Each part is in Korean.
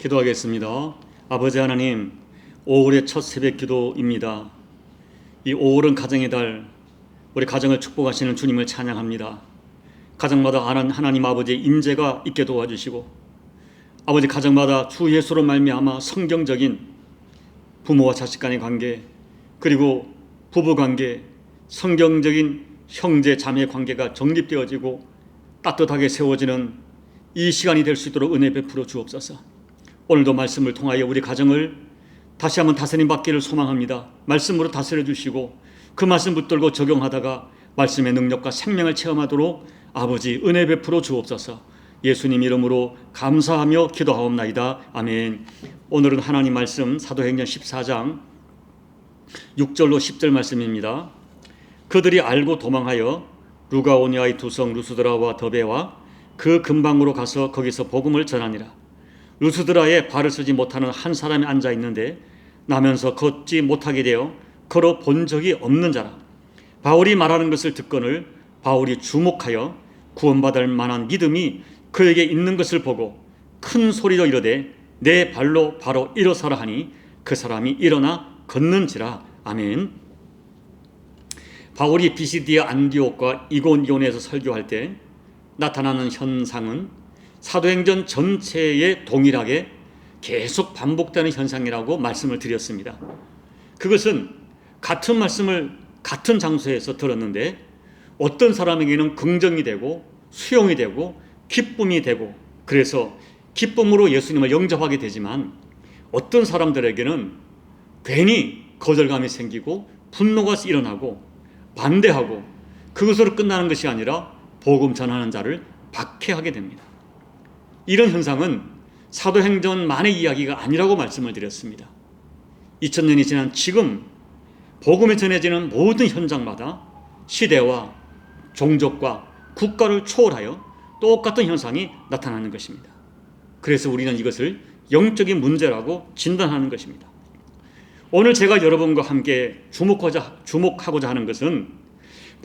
기도하겠습니다. 아버지 하나님, 5월의 첫 새벽 기도입니다. 이 5월은 가정의 달, 우리 가정을 축복하시는 주님을 찬양합니다. 가정마다 하나님 아버지의 임재가 있게 도와주시고, 아버지 가정마다 주 예수로 말미암아 성경적인 부모와 자식 간의 관계, 그리고 부부 관계, 성경적인 형제 자매 관계가 정립되어지고 따뜻하게 세워지는 이 시간이 될 수 있도록 은혜 베풀어 주옵소서. 오늘도 말씀을 통하여 우리 가정을 다시 한번 다스림 받기를 소망합니다. 말씀으로 다스려 주시고 그 말씀 붙들고 적용하다가 말씀의 능력과 생명을 체험하도록 아버지 은혜 베풀어 주옵소서. 예수님 이름으로 감사하며 기도하옵나이다. 아멘. 오늘은 하나님 말씀 사도행전 14장 6절로 10절 말씀입니다. 그들이 알고 도망하여 루가오니아의 두 성 루스드라와 더베와 그 근방으로 가서 거기서 복음을 전하니라. 루스드라에 발을 쓰지 못하는 한 사람이 앉아 있는데 나면서 걷지 못하게 되어 걸어 본 적이 없는 자라. 바울이 말하는 것을 듣거늘 바울이 주목하여 구원받을 만한 믿음이 그에게 있는 것을 보고 큰 소리로 이르되 내 발로 바로 일어서라 하니 그 사람이 일어나 걷는지라. 아멘. 바울이 비시디아 안디옥과 이고니온에서 설교할 때 나타나는 현상은 사도행전 전체에 동일하게 계속 반복되는 현상이라고 말씀을 드렸습니다. 그것은 같은 말씀을 같은 장소에서 들었는데 어떤 사람에게는 긍정이 되고 수용이 되고 기쁨이 되고 그래서 기쁨으로 예수님을 영접하게 되지만 어떤 사람들에게는 괜히 거절감이 생기고 분노가 일어나고 반대하고 그것으로 끝나는 것이 아니라 복음 전하는 자를 박해하게 됩니다. 이런 현상은 사도행전만의 이야기가 아니라고 말씀을 드렸습니다. 2000년이 지난 지금 복음이 전해지는 모든 현장마다 시대와 종족과 국가를 초월하여 똑같은 현상이 나타나는 것입니다. 그래서 우리는 이것을 영적인 문제라고 진단하는 것입니다. 오늘 제가 여러분과 함께 주목하고자 하는 것은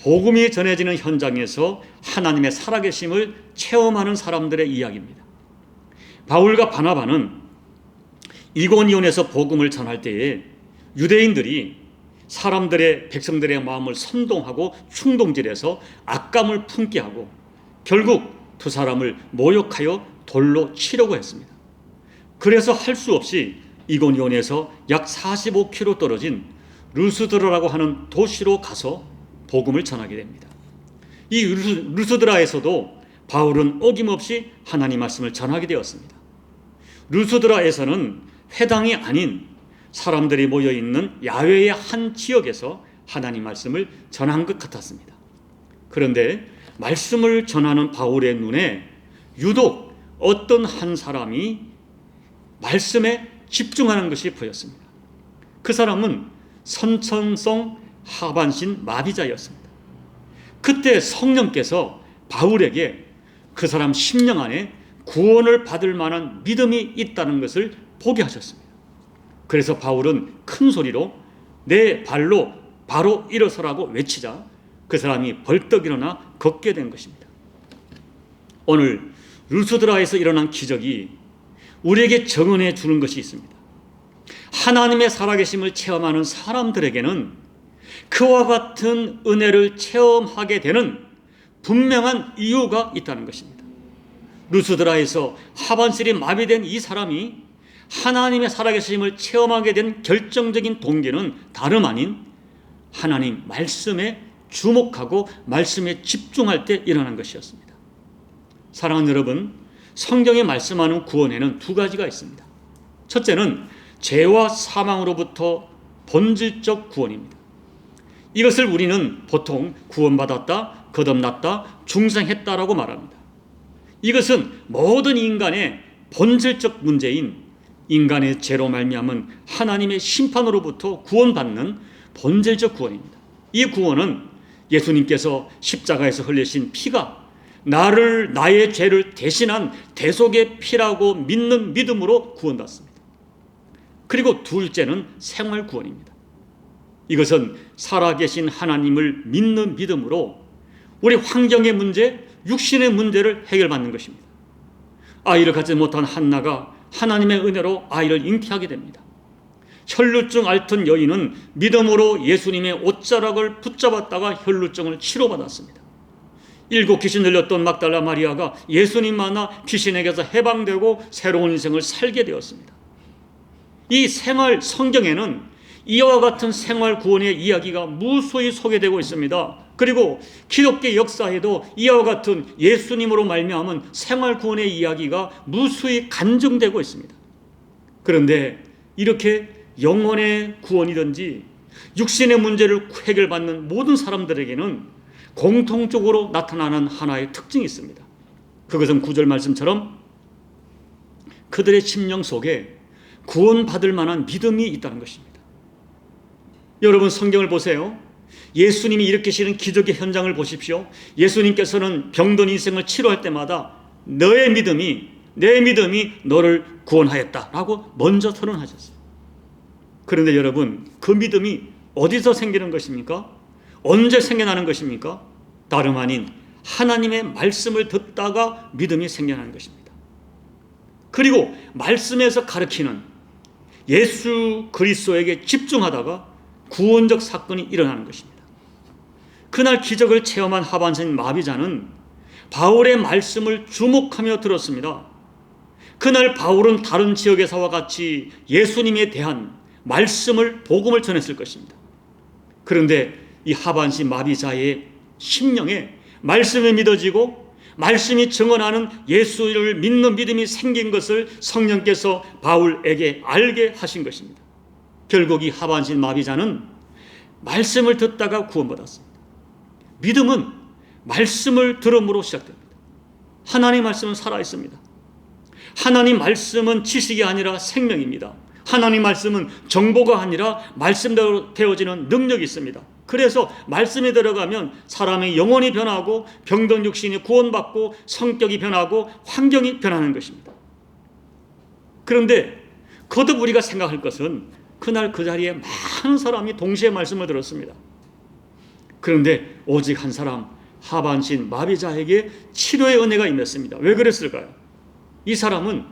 복음이 전해지는 현장에서 하나님의 살아계심을 체험하는 사람들의 이야기입니다. 바울과 바나바는 이고니온에서 복음을 전할 때에 유대인들이 백성들의 마음을 선동하고 충동질해서 악감을 품게 하고 결국 두 사람을 모욕하여 돌로 치려고 했습니다. 그래서 할 수 없이 이고니온에서 약 45km 떨어진 루스드라라고 하는 도시로 가서 복음을 전하게 됩니다. 이 루스드라에서도 바울은 어김없이 하나님 말씀을 전하게 되었습니다. 루스드라에서는 회당이 아닌 사람들이 모여있는 야외의 한 지역에서 하나님 말씀을 전한 것 같았습니다. 그런데 말씀을 전하는 바울의 눈에 유독 어떤 한 사람이 말씀에 집중하는 것이 보였습니다. 그 사람은 선천성 하반신 마비자였습니다. 그때 성령께서 바울에게 그 사람 심령 안에 구원을 받을 만한 믿음이 있다는 것을 보게 하셨습니다. 그래서 바울은 큰 소리로 내 발로 바로 일어서라고 외치자 그 사람이 벌떡 일어나 걷게 된 것입니다. 오늘 루스드라에서 일어난 기적이 우리에게 증언해 주는 것이 있습니다. 하나님의 살아계심을 체험하는 사람들에게는 그와 같은 은혜를 체험하게 되는 분명한 이유가 있다는 것입니다. 루스드라에서 하반신이 마비된 이 사람이 하나님의 살아계심을 체험하게 된 결정적인 동기는 다름 아닌 하나님 말씀에 주목하고 말씀에 집중할 때 일어난 것이었습니다. 사랑하는 여러분, 성경에 말씀하는 구원에는 두 가지가 있습니다. 첫째는 죄와 사망으로부터 본질적 구원입니다. 이것을 우리는 보통 구원받았다, 거듭났다, 중생했다라고 말합니다. 이것은 모든 인간의 본질적 문제인 인간의 죄로 말미암은 하나님의 심판으로부터 구원받는 본질적 구원입니다. 이 구원은 예수님께서 십자가에서 흘리신 피가 나의 죄를 대신한 대속의 피라고 믿는 믿음으로 구원받습니다. 그리고 둘째는 생활 구원입니다. 이것은 살아계신 하나님을 믿는 믿음으로 우리 환경의 문제, 육신의 문제를 해결받는 것입니다. 아이를 갖지 못한 한나가 하나님의 은혜로 아이를 잉태하게 됩니다. 혈루증 앓던 여인은 믿음으로 예수님의 옷자락을 붙잡았다가 혈루증을 치료받았습니다. 7 귀신 들렸던 막달라 마리아가 예수님 만나 귀신에게서 해방되고 새로운 인생을 살게 되었습니다. 이 생활 성경에는 이와 같은 생활 구원의 이야기가 무수히 소개되고 있습니다. 그리고 기독교 역사에도 이와 같은 예수님으로 말미암은 생활 구원의 이야기가 무수히 간증되고 있습니다. 그런데 이렇게 영혼의 구원이든지 육신의 문제를 해결받는 모든 사람들에게는 공통적으로 나타나는 하나의 특징이 있습니다. 그것은 9절 말씀처럼 그들의 심령 속에 구원받을 만한 믿음이 있다는 것입니다. 여러분, 성경을 보세요. 예수님이 일으키시는 기적의 현장을 보십시오. 예수님께서는 병든 인생을 치료할 때마다 내 믿음이 너를 구원하였다라고 먼저 선언하셨어요. 그런데 여러분, 그 믿음이 어디서 생기는 것입니까? 언제 생겨나는 것입니까? 다름 아닌 하나님의 말씀을 듣다가 믿음이 생겨나는 것입니다. 그리고 말씀에서 가르치는 예수 그리스도에게 집중하다가 구원적 사건이 일어나는 것입니다. 그날 기적을 체험한 하반신 마비자는 바울의 말씀을 주목하며 들었습니다. 그날 바울은 다른 지역에서와 같이 예수님에 대한 말씀을, 복음을 전했을 것입니다. 그런데 이 하반신 마비자의 심령에 말씀이 믿어지고 말씀이 증언하는 예수를 믿는 믿음이 생긴 것을 성령께서 바울에게 알게 하신 것입니다. 결국 이 하반신 마비자는 말씀을 듣다가 구원받았습니다. 믿음은 말씀을 들음으로 시작됩니다. 하나님 말씀은 살아있습니다. 하나님 말씀은 지식이 아니라 생명입니다. 하나님 말씀은 정보가 아니라 말씀대로 되어지는 능력이 있습니다. 그래서 말씀에 들어가면 사람의 영혼이 변하고 병든 육신이 구원받고 성격이 변하고 환경이 변하는 것입니다. 그런데 거듭 우리가 생각할 것은 그날 그 자리에 많은 사람이 동시에 말씀을 들었습니다. 그런데 오직 한 사람, 하반신 마비자에게 치료의 은혜가 임했습니다. 왜 그랬을까요? 이 사람은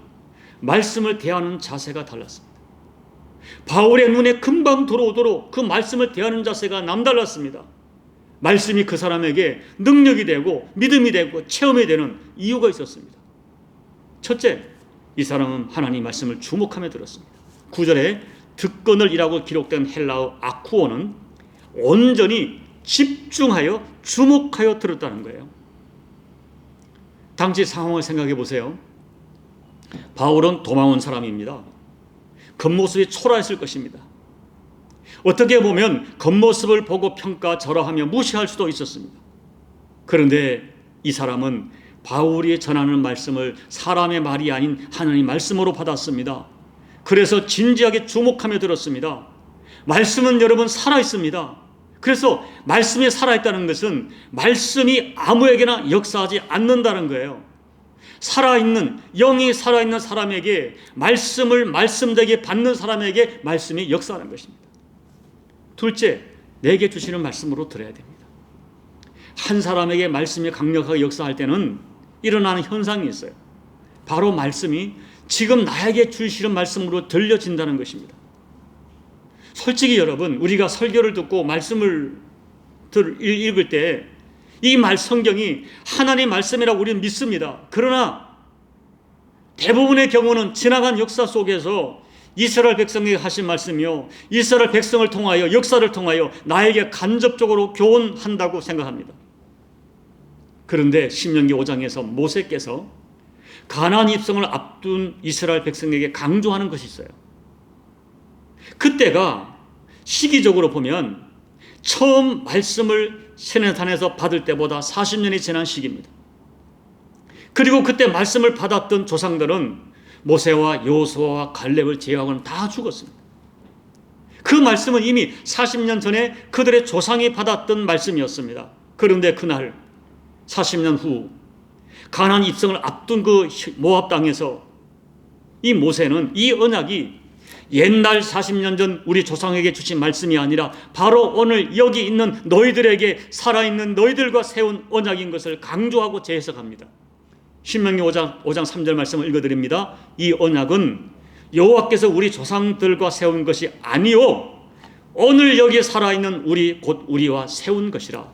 말씀을 대하는 자세가 달랐습니다. 바울의 눈에 금방 들어오도록 그 말씀을 대하는 자세가 남달랐습니다. 말씀이 그 사람에게 능력이 되고 믿음이 되고 체험이 되는 이유가 있었습니다. 첫째, 이 사람은 하나님 말씀을 주목하며 들었습니다. 9절에 듣거늘 이라고 기록된 헬라어 아쿠오는 온전히 집중하여 주목하여 들었다는 거예요. 당시 상황을 생각해 보세요. 바울은 도망온 사람입니다. 겉모습이 초라했을 것입니다. 어떻게 보면 겉모습을 보고 평가절하하며 무시할 수도 있었습니다. 그런데 이 사람은 바울이 전하는 말씀을 사람의 말이 아닌 하나님 말씀으로 받았습니다. 그래서 진지하게 주목하며 들었습니다. 말씀은 여러분 살아있습니다. 그래서 말씀이 살아있다는 것은 말씀이 아무에게나 역사하지 않는다는 거예요. 살아있는, 영이 살아있는 사람에게 말씀을 말씀되게 받는 사람에게 말씀이 역사하는 것입니다. 둘째, 내게 주시는 말씀으로 들어야 됩니다. 한 사람에게 말씀이 강력하게 역사할 때는 일어나는 현상이 있어요. 바로 말씀이 지금 나에게 주시는 말씀으로 들려진다는 것입니다. 솔직히 여러분, 우리가 설교를 듣고 말씀을 읽을 때 이 성경이 하나님의 말씀이라고 우리는 믿습니다. 그러나 대부분의 경우는 지나간 역사 속에서 이스라엘 백성에게 하신 말씀이요, 이스라엘 백성을 통하여, 역사를 통하여 나에게 간접적으로 교훈한다고 생각합니다. 그런데 신명기 5장에서 모세께서 가나안 입성을 앞둔 이스라엘 백성에게 강조하는 것이 있어요. 그때가 시기적으로 보면 처음 말씀을 시내산에서 받을 때보다 40년이 지난 시기입니다. 그리고 그때 말씀을 받았던 조상들은 모세와 여호수아와 갈렙을 제외하고는 다 죽었습니다. 그 말씀은 이미 40년 전에 그들의 조상이 받았던 말씀이었습니다. 그런데 그날 40년 후 가나안 입성을 앞둔 그 모압 땅에서 이 모세는 이 언약이 옛날 40년 전 우리 조상에게 주신 말씀이 아니라 바로 오늘 여기 있는 너희들에게, 살아있는 너희들과 세운 언약인 것을 강조하고 재해석합니다. 신명기 5장 3절 말씀을 읽어드립니다. 이 언약은 여호와께서 우리 조상들과 세운 것이 아니요 오늘 여기에 살아있는 우리 곧 우리와 세운 것이라.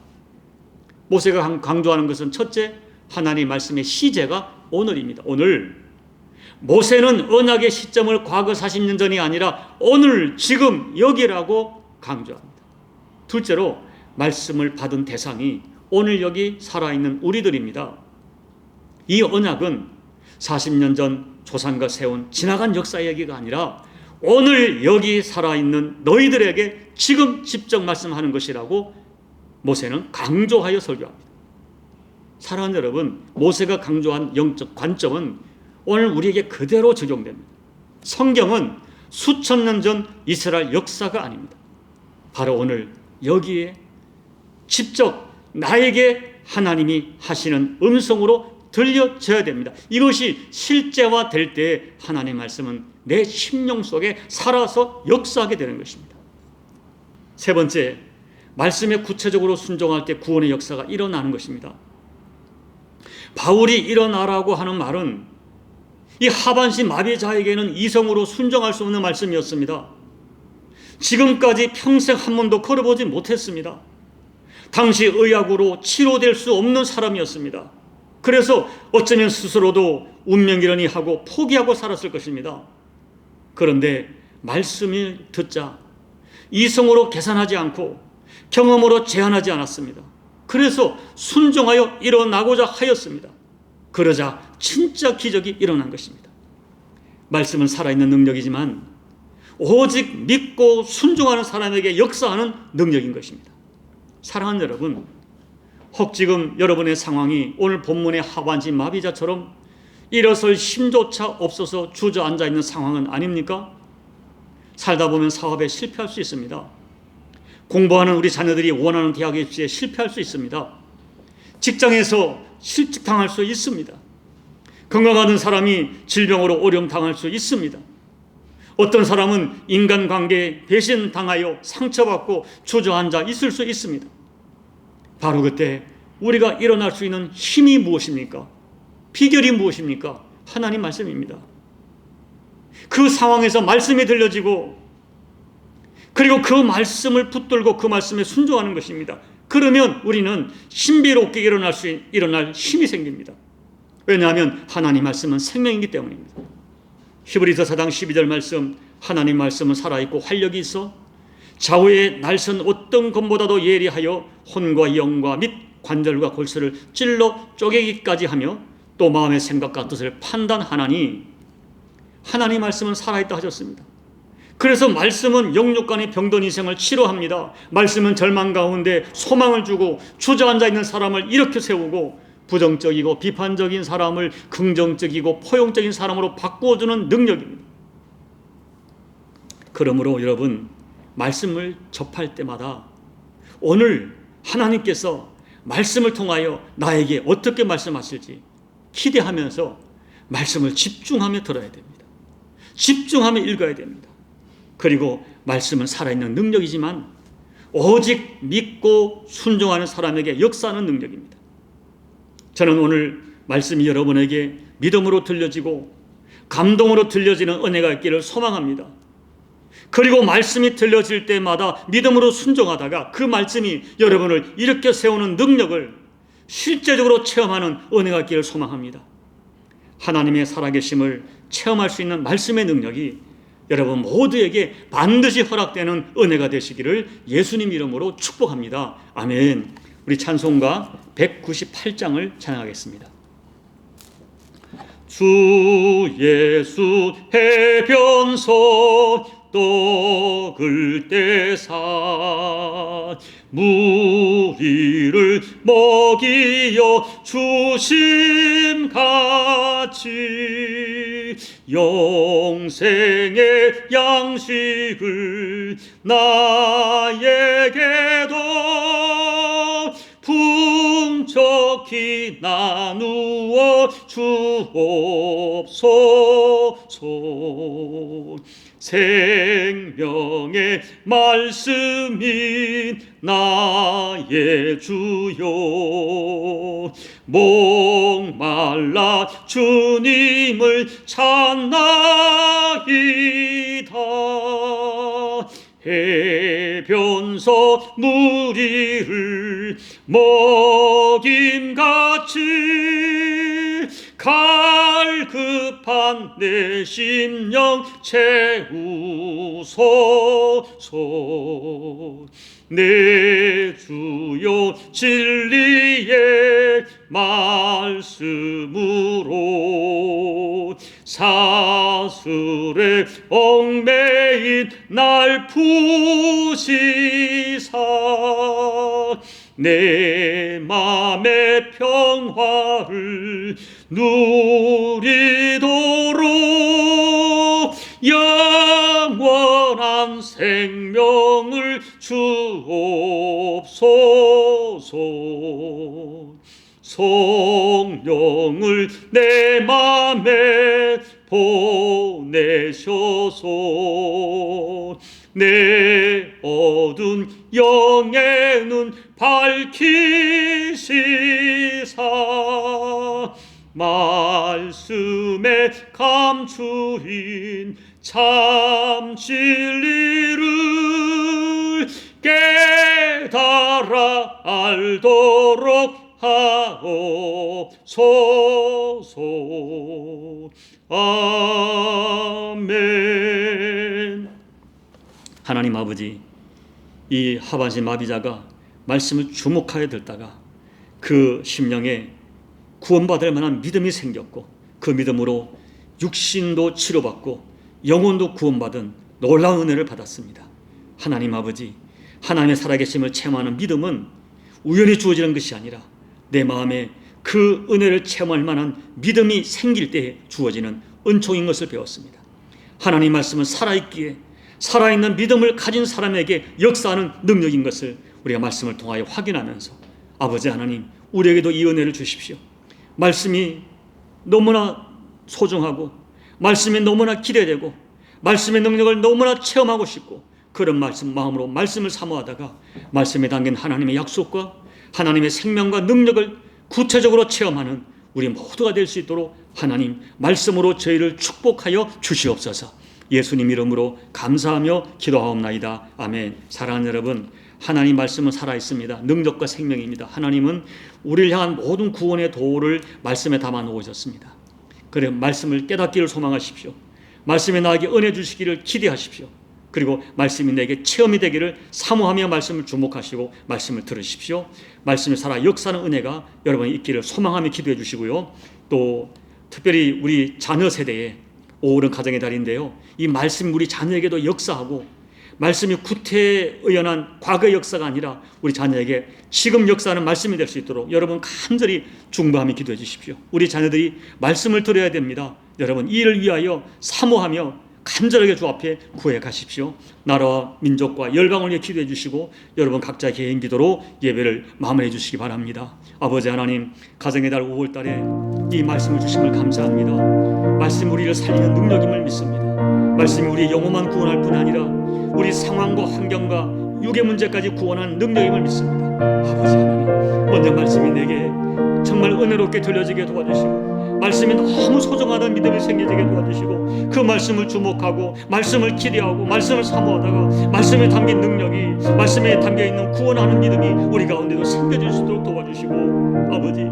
모세가 강조하는 것은 첫째, 하나님 말씀의 시제가 오늘입니다. 오늘. 모세는 언약의 시점을 과거 40년 전이 아니라 오늘 지금 여기라고 강조합니다. 둘째로 말씀을 받은 대상이 오늘 여기 살아있는 우리들입니다. 이 언약은 40년 전 조상과 세운 지나간 역사 얘기가 아니라 오늘 여기 살아있는 너희들에게 지금 직접 말씀하는 것이라고 모세는 강조하여 설교합니다. 사랑하는 여러분, 모세가 강조한 영적 관점은 오늘 우리에게 그대로 적용됩니다. 성경은 수천 년 전 이스라엘 역사가 아닙니다. 바로 오늘 여기에 직접 나에게 하나님이 하시는 음성으로 들려져야 됩니다. 이것이 실제화 될 때 하나님의 말씀은 내 심령 속에 살아서 역사하게 되는 것입니다. 세 번째, 말씀에 구체적으로 순종할 때 구원의 역사가 일어나는 것입니다. 바울이 일어나라고 하는 말은 이 하반신 마비자에게는 이성으로 순종할 수 없는 말씀이었습니다. 지금까지 평생 한 번도 걸어보지 못했습니다. 당시 의학으로 치료될 수 없는 사람이었습니다. 그래서 어쩌면 스스로도 운명이려니 하고 포기하고 살았을 것입니다. 그런데 말씀을 듣자 이성으로 계산하지 않고 경험으로 제한하지 않았습니다. 그래서 순종하여 일어나고자 하였습니다. 그러자 진짜 기적이 일어난 것입니다. 말씀은 살아있는 능력이지만 오직 믿고 순종하는 사람에게 역사하는 능력인 것입니다. 사랑하는 여러분, 혹 지금 여러분의 상황이 오늘 본문의 하반신 마비자처럼 일어설 힘조차 없어서 주저앉아 있는 상황은 아닙니까? 살다 보면 사업에 실패할 수 있습니다. 공부하는 우리 자녀들이 원하는 대학 입시에 실패할 수 있습니다. 직장에서 실직당할 수 있습니다. 건강하던 사람이 질병으로 어려움 당할 수 있습니다. 어떤 사람은 인간관계에 배신당하여 상처받고 주저앉아 있을 수 있습니다. 바로 그때 우리가 일어날 수 있는 힘이 무엇입니까? 비결이 무엇입니까? 하나님 말씀입니다. 그 상황에서 말씀이 들려지고 그리고 그 말씀을 붙들고 그 말씀에 순종하는 것입니다. 그러면 우리는 신비롭게 일어날 힘이 생깁니다. 왜냐하면 하나님 말씀은 생명이기 때문입니다. 히브리서 4장 12절 말씀, 하나님 말씀은 살아있고 활력이 있어 좌우에 날선 어떤 것보다도 예리하여 혼과 영과 및 관절과 골수를 찔러 쪼개기까지 하며 또 마음의 생각과 뜻을 판단하나니 하나님 말씀은 살아있다 하셨습니다. 그래서 말씀은 영육간의 병든 인생을 치료합니다. 말씀은 절망 가운데 소망을 주고 주저앉아 있는 사람을 일으켜 세우고 부정적이고 비판적인 사람을 긍정적이고 포용적인 사람으로 바꾸어주는 능력입니다. 그러므로 여러분, 말씀을 접할 때마다 오늘 하나님께서 말씀을 통하여 나에게 어떻게 말씀하실지 기대하면서 말씀을 집중하며 들어야 됩니다. 집중하며 읽어야 됩니다. 그리고 말씀은 살아있는 능력이지만 오직 믿고 순종하는 사람에게 역사하는 능력입니다. 저는 오늘 말씀이 여러분에게 믿음으로 들려지고 감동으로 들려지는 은혜가 있기를 소망합니다. 그리고 말씀이 들려질 때마다 믿음으로 순종하다가 그 말씀이 여러분을 일으켜 세우는 능력을 실제적으로 체험하는 은혜가 있기를 소망합니다. 하나님의 살아계심을 체험할 수 있는 말씀의 능력이 여러분 모두에게 반드시 허락되는 은혜가 되시기를 예수님 이름으로 축복합니다. 아멘. 우리 찬송가 198장을 찬양하겠습니다. 주 예수 해변서 떡을 떼사 무리를 먹이어 주심같이 영생의 양식을 나에게도 풍족히 나누어 주옵소서. 생명의 말씀이 나의 주요 목말라 주님을 찾나이다. 해변서 무리를 먹임같이 갈급한 내 심령 채우소서. 내 주여 진리의 말씀으로 사슬에 얽매인 날 푸시사 내 맘의 평화를 누리도록 영원한 생명을 주옵소서. 성령을 내 맘에 보내셔서 내 어두운 영의 눈 밝히시사 말씀에 감추인 참 진리를 깨달아 알도록 하옵소서. 아멘. 하나님 아버지, 이 하반신 마비자가 말씀을 주목하여 듣다가 그 심령에 구원받을 만한 믿음이 생겼고 그 믿음으로 육신도 치료받고 영혼도 구원받은 놀라운 은혜를 받았습니다. 하나님 아버지, 하나님의 살아계심을 체험하는 믿음은 우연히 주어지는 것이 아니라 내 마음에 그 은혜를 체험할 만한 믿음이 생길 때에 주어지는 은총인 것을 배웠습니다. 하나님 말씀은 살아있기에 살아있는 믿음을 가진 사람에게 역사하는 능력인 것을 우리가 말씀을 통하여 확인하면서 아버지 하나님, 우리에게도 이 은혜를 주십시오. 말씀이 너무나 소중하고 말씀이 너무나 기대되고 말씀의 능력을 너무나 체험하고 싶고 그런 마음으로 말씀을 사모하다가 말씀에 담긴 하나님의 약속과 하나님의 생명과 능력을 구체적으로 체험하는 우리 모두가 될 수 있도록 하나님 말씀으로 저희를 축복하여 주시옵소서. 예수님 이름으로 감사하며 기도하옵나이다. 아멘. 사랑하는 여러분, 하나님 말씀은 살아있습니다. 능력과 생명입니다. 하나님은 우리를 향한 모든 구원의 도를 말씀에 담아 놓으셨습니다. 그래 말씀을 깨닫기를 소망하십시오. 말씀에 나에게 은혜 주시기를 기대하십시오. 그리고 말씀이 내게 체험이 되기를 사모하며 말씀을 주목하시고 말씀을 들으십시오. 말씀이 살아 역사하는 은혜가 여러분이 있기를 소망하며 기도해 주시고요. 또 특별히 우리 자녀 세대에 5월은 가정의 달인데요, 이 말씀이 우리 자녀에게도 역사하고 말씀이 구태에 의연한 과거의 역사가 아니라 우리 자녀에게 지금 역사하는 말씀이 될 수 있도록 여러분 간절히 중보하며 기도해 주십시오. 우리 자녀들이 말씀을 들어야 됩니다. 여러분 이 일을 위하여 사모하며 간절하게 주 앞에 구해 가십시오. 나라와 민족과 열방을 위해 기도해 주시고 여러분 각자 개인 기도로 예배를 마무리해 주시기 바랍니다. 아버지 하나님, 가정의 달 5월 달에 이 말씀을 주심을 감사합니다. 말씀 우리를 살리는 능력임을 믿습니다. 말씀이 우리의 영혼만 구원할 뿐 아니라 우리 상황과 환경과 육의 문제까지 구원하는 능력임을 믿습니다. 아버지 하나님, 먼저 말씀이 내게 정말 은혜롭게 들려지게 도와주시고 말씀이 너무 소중하다는 믿음이 생기게 도와주시고 그 말씀을 주목하고 말씀을 기대하고 말씀을 사모하다가 말씀에 담긴 능력이 말씀에 담겨있는 구원하는 믿음이 우리 가운데도 생겨질 수 있도록 도와주시고 아버지,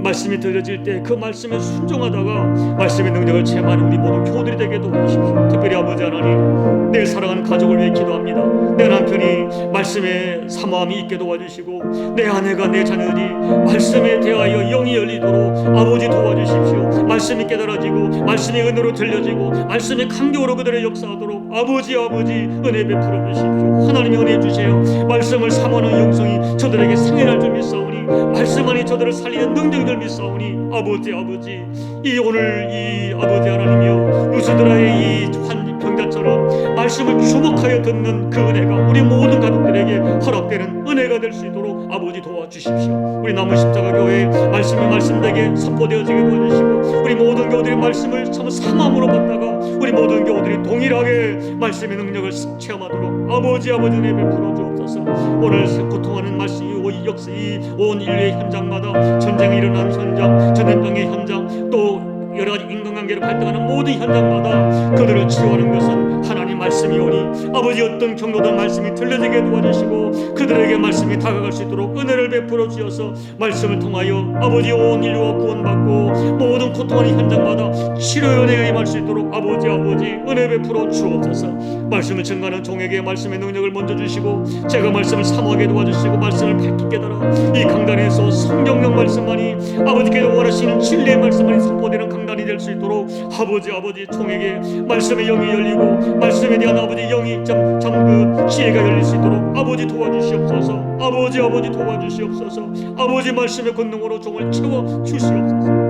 말씀이 들려질 때 그 말씀에 순종하다가 말씀의 능력을 체험하는 우리 모든 교우들이 되게 도와주십시오. 특별히 아버지 하나님, 내 사랑하는 가족을 위해 기도합니다. 내 남편이 말씀에 사모함이 있게 도와주시고 내 아내가 내 자녀들이 말씀에 대하여 영이 열리도록 아버지 도와주십시오. 말씀이 깨달아지고 말씀이 은혜로 들려지고 말씀이 감격으로 그들의 역사하도록 아버지 은혜 베풀어 주십시오. 하나님이 은혜 주세요. 말씀을 사모하는 영성이 저들에게 생겨날 줄 믿사오니 말씀 안에 저들을 살리는 능력을 믿사오니 아버지 이 오늘 이 아버지 하나님이여 루스드라의 이 병자처럼 말씀을 주목하여 듣는 그 은혜가 우리 모든 가족들에게 허락되는 은혜가 될 수 있도록 아버지 도와주십시오. 우리 남은 십자가 교회 말씀이 말씀되게 선포되어지게 도와주시고 우리 모든 교우들이 말씀을 참 사모함으로 받다가 우리 모든 교우들이 동일하게 말씀의 능력을 체험하도록 아버지 은혜 베풀어 주옵소서. 주옵소서. 오늘 고통하는 말씀이 이 역사 온 인류의 현장마다 전쟁이 일어나는 현장, 전염병의 현장, 또 여러 가지 인간관계로 갈등하는 모든 현장마다 그들을 치유하는 것은 하나님 말씀이오니 아버지 어떤 경로든 말씀이 들려지게 도와주시고 그들에게 말씀이 다가갈 수 있도록 은혜를 베풀어 주셔서 말씀을 통하여 아버지 온 인류가 구원받고 모든 고통하는 현장마다 치료의 은혜가 임할 수 있도록 아버지 은혜 베풀어 주옵소서. 말씀을 증거하는 종에게 말씀의 능력을 먼저 주시고 제가 말씀을 사모하게 도와주시고 말씀을 밝히 깨달아 이 강단에서 성경적 말씀만이 아버지께서 원하시는 진리의 말씀만이 선포되는 강단이 될 수 있도록 아버지 종에게 말씀의 영이 열리고 말씀에 대한 아버지 영이 그 지혜가 열릴 수 있도록 아버지 도와주시옵소서. 아버지 도와주시옵소서. 아버지 말씀의 권능으로 종을 채워 주시옵소서.